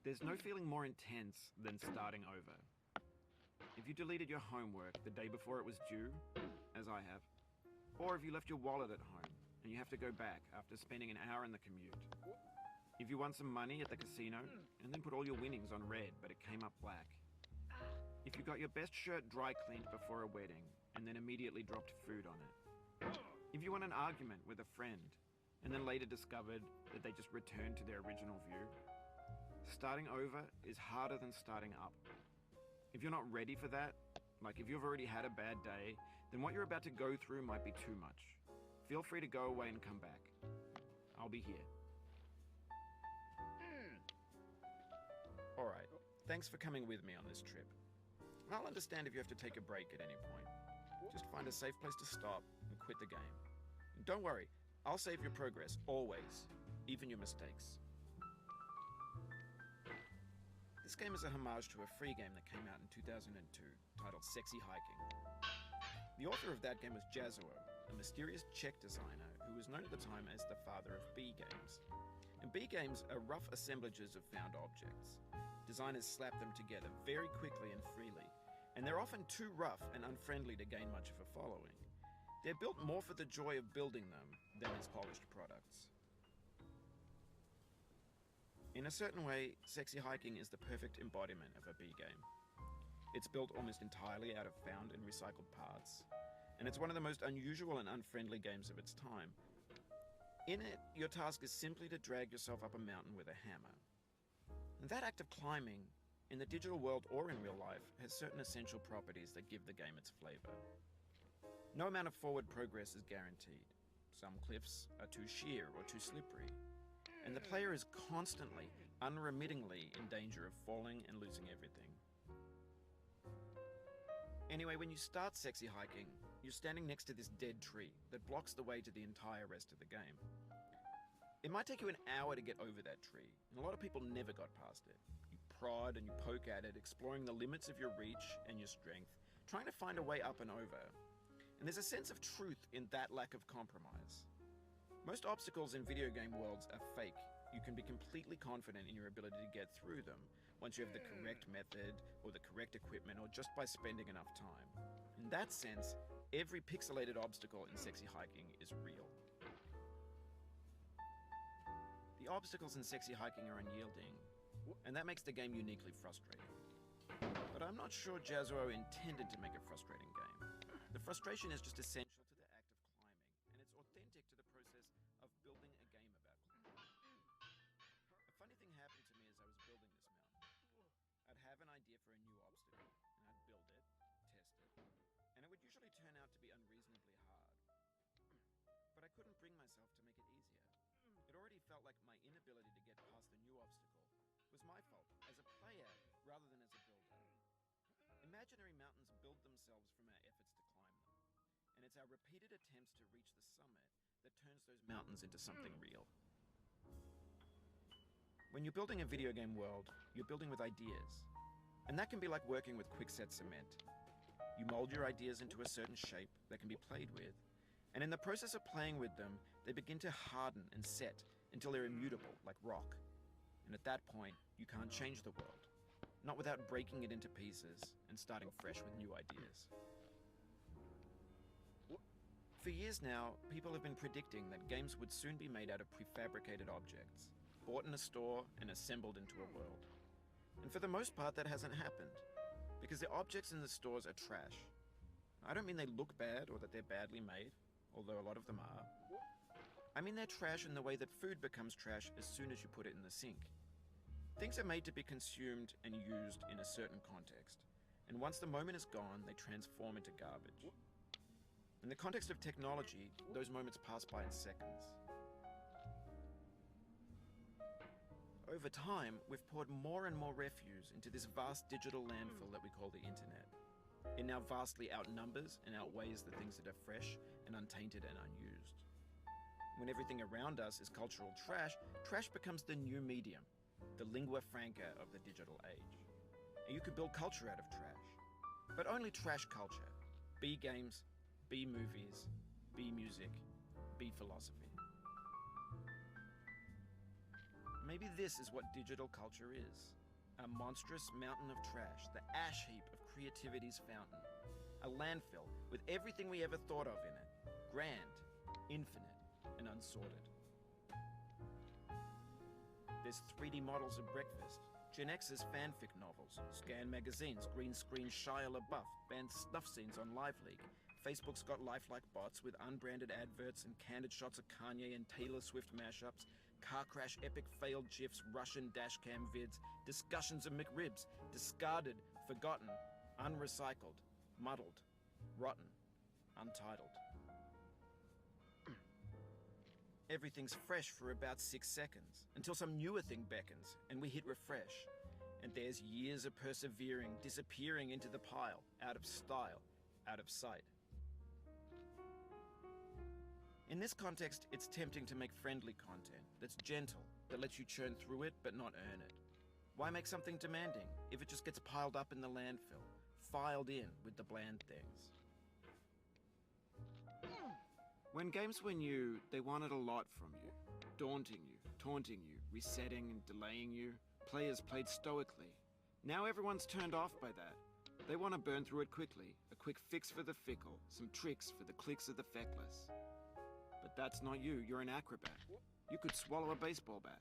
There's no feeling more intense than starting over. If you deleted your homework the day before it was due, as I have, or if you left your wallet at home and you have to go back after spending an hour in the commute. If you won some money at the casino and then put all your winnings on red but it came up black. If you got your best shirt dry cleaned before a wedding and then immediately dropped food on it. If you won an argument with a friend and then later discovered that they just returned to their original view. Starting over is harder than starting up. If you're not ready for that, like if you've already had a bad day, then what you're about to go through might be too much. Feel free to go away and come back. I'll be here. Alright, thanks for coming with me on this trip. I'll understand if you have to take a break at any point. Just find a safe place to stop and quit the game. And don't worry, I'll save your progress, always, even your mistakes. This game is a homage to a free game that came out in 2002, titled Sexy Hiking. The author of that game was Jazuo, a mysterious Czech designer who was known at the time as the father of B games. And B games are rough assemblages of found objects. Designers slap them together very quickly and freely, and they're often too rough and unfriendly to gain much of a following. They're built more for the joy of building them than as polished products. In a certain way, Sexy Hiking is the perfect embodiment of a B game. It's built almost entirely out of found and recycled parts, and it's one of the most unusual and unfriendly games of its time. In it, your task is simply to drag yourself up a mountain with a hammer. And that act of climbing, in the digital world or in real life, has certain essential properties that give the game its flavor. No amount of forward progress is guaranteed. Some cliffs are too sheer or too slippery, and the player is constantly, unremittingly in danger of falling and losing everything. Anyway, when you start Sexy Hiking, you're standing next to this dead tree that blocks the way to the entire rest of the game. It might take you an hour to get over that tree, and a lot of people never got past it. You prod and you poke at it, exploring the limits of your reach and your strength, trying to find a way up and over. And there's a sense of truth in that lack of compromise. Most obstacles in video game worlds are fake. You can be completely confident in your ability to get through them once you have the correct method or the correct equipment or just by spending enough time. In that sense, every pixelated obstacle in Sexy Hiking is real. The obstacles in Sexy Hiking are unyielding, and that makes the game uniquely frustrating. But I'm not sure Jazuo intended to make a frustrating game. The frustration is just essential to the act of climbing, and it's authentic to the process of building a game about climbing. A funny thing happened to me as I was building this mountain. I'd have an idea for a new obstacle, and I'd build it, test it, and it would usually turn out to be unreasonably hard. But I couldn't bring myself to make it easier. It already felt like my inability to get past the new obstacle was my fault as a player rather than as a builder. Imaginary mountains build themselves from our efforts to climb them, and it's our repeated attempts to reach the summit that turns those mountains into something real. When you're building a video game world, you're building with ideas, and that can be like working with quickset cement. You mold your ideas into a certain shape that can be played with, and in the process of playing with them, they begin to harden and set until they're immutable, like rock. And at that point, you can't change the world, not without breaking it into pieces and starting fresh with new ideas. For years now, people have been predicting that games would soon be made out of prefabricated objects, bought in a store and assembled into a world. And for the most part, that hasn't happened, because the objects in the stores are trash. I don't mean they look bad or that they're badly made, although a lot of them are. I mean they're trash in the way that food becomes trash as soon as you put it in the sink. Things are made to be consumed and used in a certain context, and once the moment is gone, they transform into garbage. In the context of technology, those moments pass by in seconds. Over time, we've poured more and more refuse into this vast digital landfill that we call the internet. It now vastly outnumbers and outweighs the things that are fresh and untainted and unused. When everything around us is cultural trash, trash becomes the new medium, the lingua franca of the digital age. And you can build culture out of trash, but only trash culture. B games, B movies, B music, B philosophy. Maybe this is what digital culture is. A monstrous mountain of trash, the ash heap of creativity's fountain. A landfill with everything we ever thought of in it. Grand, infinite, and unsorted. There's 3D models of breakfast, Gen X's fanfic novels, scan magazines, green screen Shia LaBeouf, banned snuff scenes on Live League. Facebook's got lifelike bots with unbranded adverts and candid shots of Kanye and Taylor Swift mashups, car crash epic failed GIFs, Russian dashcam vids, discussions of McRibs, discarded, forgotten, unrecycled, muddled, rotten, untitled. Everything's fresh for about 6 seconds, until some newer thing beckons, and we hit refresh. And there's years of persevering disappearing into the pile, out of style, out of sight. In this context, it's tempting to make friendly content that's gentle, that lets you churn through it but not earn it. Why make something demanding if it just gets piled up in the landfill, filed in with the bland things? When games were new, they wanted a lot from you. Daunting you, taunting you, resetting and delaying you. Players played stoically. Now everyone's turned off by that. They want to burn through it quickly, a quick fix for the fickle, some tricks for the clicks of the feckless. But that's not you, you're an acrobat. You could swallow a baseball bat.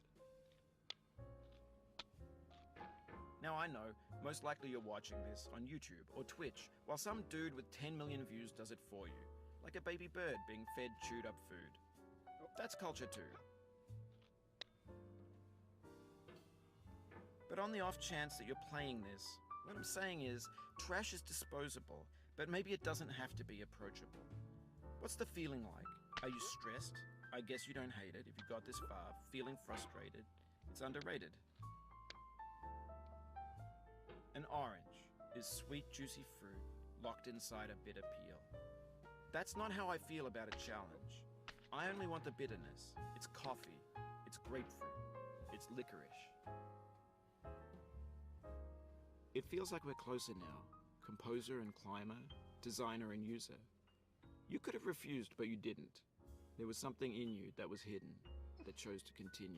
Now I know, most likely you're watching this on YouTube or Twitch, while some dude with 10 million views does it for you. Like a baby bird being fed chewed up food. That's culture too. But on the off chance that you're playing this, what I'm saying is, trash is disposable, but maybe it doesn't have to be approachable. What's the feeling like? Are you stressed? I guess you don't hate it if you got this far. Feeling frustrated? It's underrated. An orange is sweet, juicy fruit locked inside a bitter peel. That's not how I feel about a challenge. I only want the bitterness. It's coffee. It's grapefruit. It's licorice. It feels like we're closer now. Composer and climber, designer and user. You could have refused, but you didn't. There was something in you that was hidden, that chose to continue.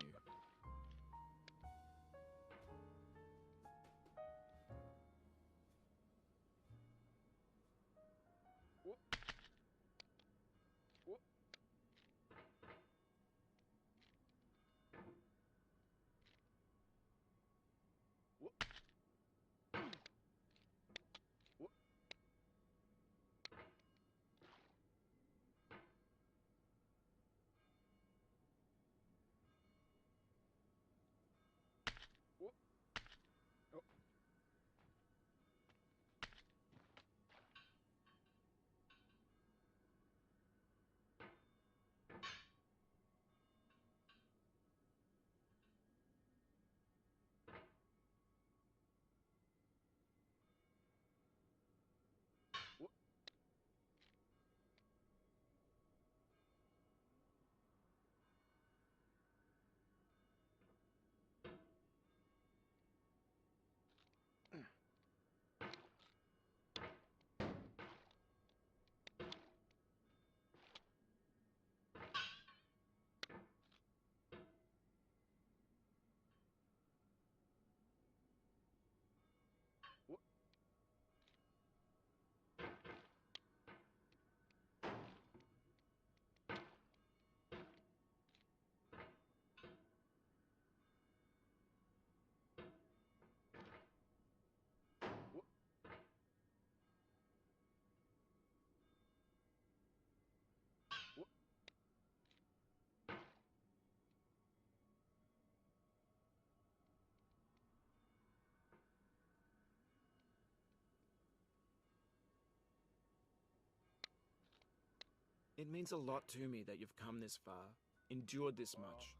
It means a lot to me that you've come this far, endured this much.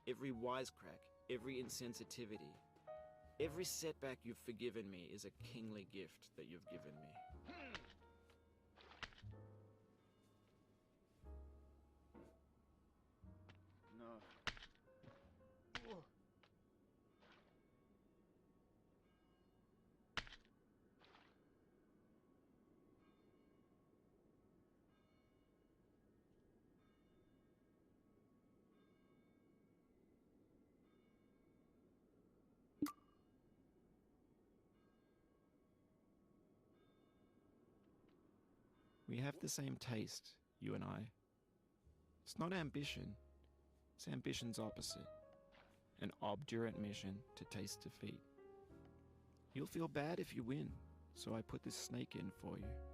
Every wisecrack, every insensitivity, every setback you've forgiven me is a kingly gift that you've given me. No. We have the same taste, you and I. It's not ambition. It's ambition's opposite. An obdurate mission to taste defeat. You'll feel bad if you win, so I put this snake in for you.